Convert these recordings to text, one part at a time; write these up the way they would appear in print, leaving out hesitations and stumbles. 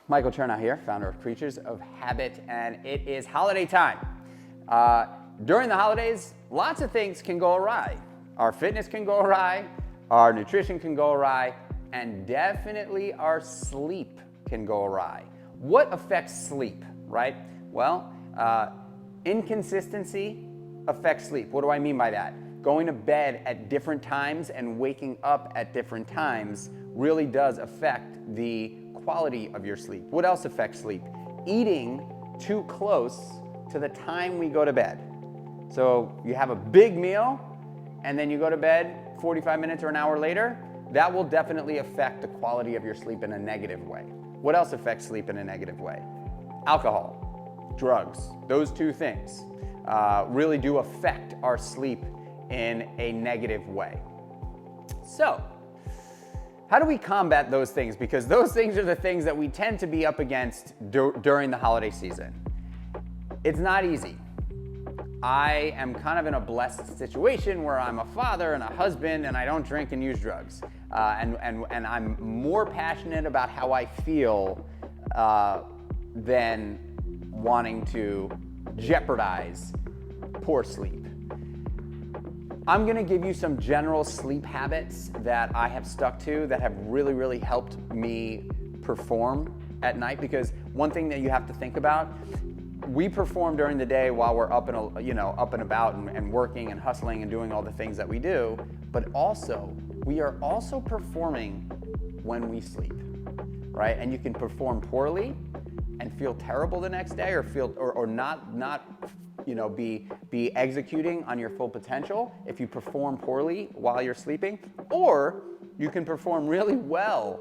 Michael Chernow here, founder of Creatures of Habit, and it is holiday time. During the holidays, lots of things can go awry. Our fitness can go awry, our nutrition can go awry, and definitely our sleep can go awry. What affects sleep, right? Well, inconsistency affects sleep. What do I mean by that? Going to bed at different times and waking up at different times really does affect the quality of your sleep. What else affects sleep? Eating too close to the time we go to bed. So you have a big meal and then you go to bed 45 minutes or an hour later, that will definitely affect the quality of your sleep in a negative way. What else affects sleep in a negative way? Alcohol, drugs, those two things really do affect our sleep in a negative way. So, how do we combat those things? Because those things are the things that we tend to be up against during the holiday season. It's not easy. I am kind of in a blessed situation where I'm a father and a husband and I don't drink and use drugs. And I'm more passionate about how I feel than wanting to jeopardize poor sleep. I'm gonna give you some general sleep habits that I have stuck to that have really, really helped me perform at night, because one thing that you have to think about, we perform during the day while we're up and about and working and hustling and doing all the things that we do, but also we are also performing when we sleep, right? And you can perform poorly and feel terrible the next day, or not be executing on your full potential if you perform poorly while you're sleeping, or you can perform really well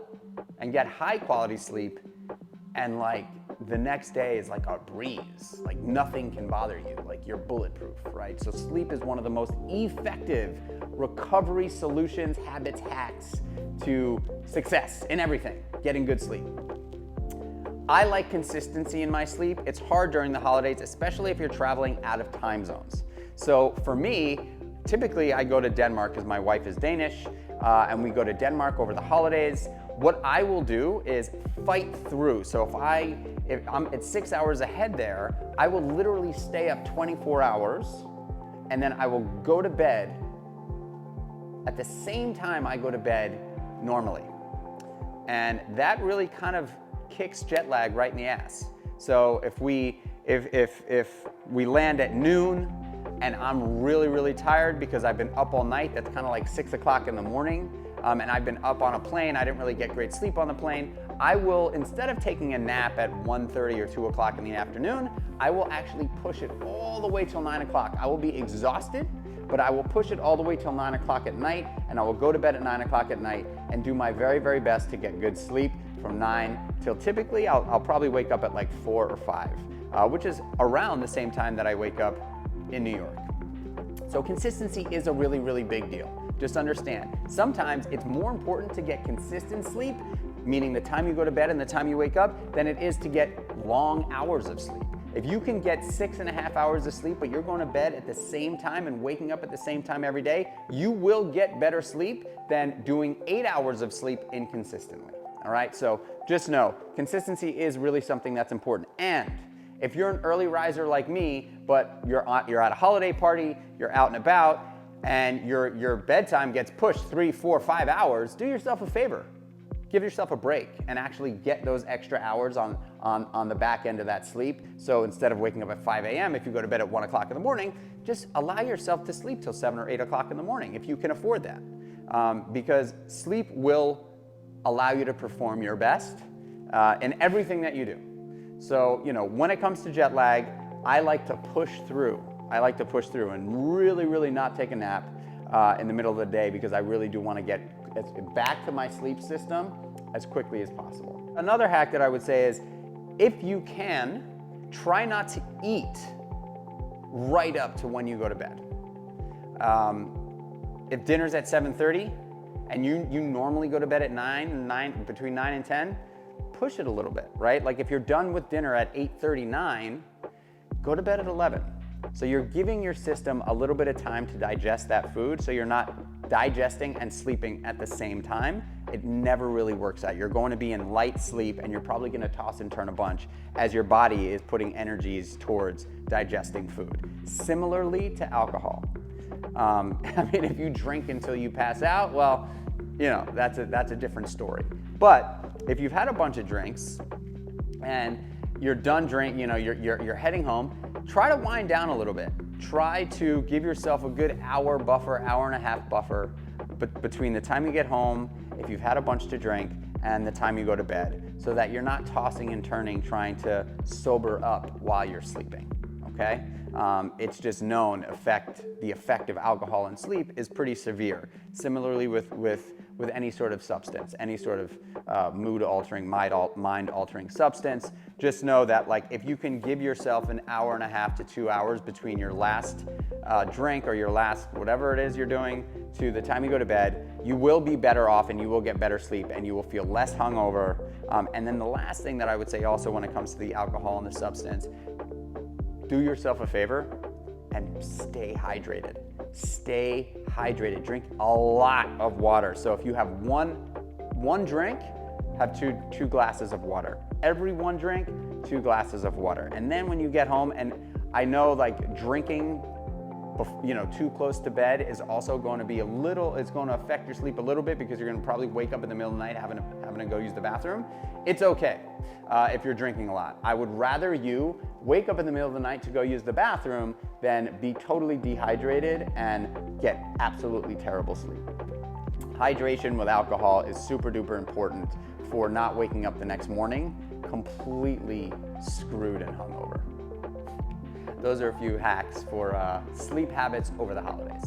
and get high quality sleep and like the next day is like a breeze, like nothing can bother you, like you're bulletproof, right? So sleep is one of the most effective recovery solutions, habits, hacks to success in everything, getting good sleep. I like consistency in my sleep. It's hard during the holidays, especially if you're traveling out of time zones. So for me, typically I go to Denmark because my wife is Danish, and we go to Denmark over the holidays. What I will do is fight through. So if I'm at 6 hours ahead there, I will literally stay up 24 hours and then I will go to bed at the same time I go to bed normally. And that really kind of kicks jet lag right in the ass. So if we land at noon and I'm really, really tired because I've been up all night, that's kind of like 6 o'clock in the morning, and I've been up on a plane, I didn't really get great sleep on the plane, I will, instead of taking a nap at 1:30 or 2 o'clock in the afternoon, I will actually push it all the way till 9 o'clock. I will be exhausted, but I will push it all the way till 9 o'clock at night, and I will go to bed at 9 o'clock at night and do my very, very best to get good sleep from 9 till typically I'll probably wake up at like 4 or 5, which is around the same time that I wake up in New York. So consistency is a really, really big deal. Just understand, sometimes it's more important to get consistent sleep, meaning the time you go to bed and the time you wake up, than it is to get long hours of sleep. If you can get 6.5 hours of sleep, but you're going to bed at the same time and waking up at the same time every day, you will get better sleep than doing 8 hours of sleep inconsistently. All right, so just know, consistency is really something that's important. And if you're an early riser like me, but you're at a holiday party, you're out and about, and your bedtime gets pushed 3, 4, 5 hours, do yourself a favor. Give yourself a break and actually get those extra hours on the back end of that sleep. So instead of waking up at 5 a.m., if you go to bed at 1 o'clock in the morning, just allow yourself to sleep till 7 or 8 o'clock in the morning if you can afford that. Because sleep will allow you to perform your best in everything that you do. So, when it comes to jet lag, I like to push through. I like to push through and really, really not take a nap in the middle of the day, because I really do want to get back to my sleep system as quickly as possible. Another hack that I would say is, if you can, try not to eat right up to when you go to bed. If dinner's at 7:30 and you normally go to bed at between 9 and 10, push it a little bit, right? Like if you're done with dinner at 8:39, go to bed at 11. So you're giving your system a little bit of time to digest that food, so you're not digesting and sleeping at the same time, it never really works out. You're going to be in light sleep and you're probably going to toss and turn a bunch as your body is putting energies towards digesting food. Similarly to alcohol. I mean, if you drink until you pass out, well, you know, that's a different story. But if you've had a bunch of drinks and you're done drinking, you know, you're heading home, try to wind down a little bit. Try to give yourself a good hour buffer, hour and a half buffer between the time you get home, if you've had a bunch to drink, and the time you go to bed, so that you're not tossing and turning trying to sober up while you're sleeping, okay? It's just known the effect of alcohol and sleep is pretty severe. Similarly with any sort of substance, any sort of mood-altering, mind-altering substance, just know that like if you can give yourself an hour and a half to 2 hours between your last drink or your last whatever it is you're doing to the time you go to bed, you will be better off and you will get better sleep and you will feel less hungover. And then the last thing that I would say also when it comes to the alcohol and the substance, do yourself a favor and stay hydrated. Stay hydrated. Drink a lot of water. So if you have one drink, have two glasses of water. Every one drink, 2 glasses of water. And then when you get home, and I know like drinking, you know, too close to bed is also going to be it's going to affect your sleep a little bit because you're going to probably wake up in the middle of the night having to go use the bathroom. It's okay if you're drinking a lot. I would rather you wake up in the middle of the night to go use the bathroom than be totally dehydrated and get absolutely terrible sleep. Hydration with alcohol is super duper important for not waking up the next morning completely screwed and hungover. Those are a few hacks for sleep habits over the holidays.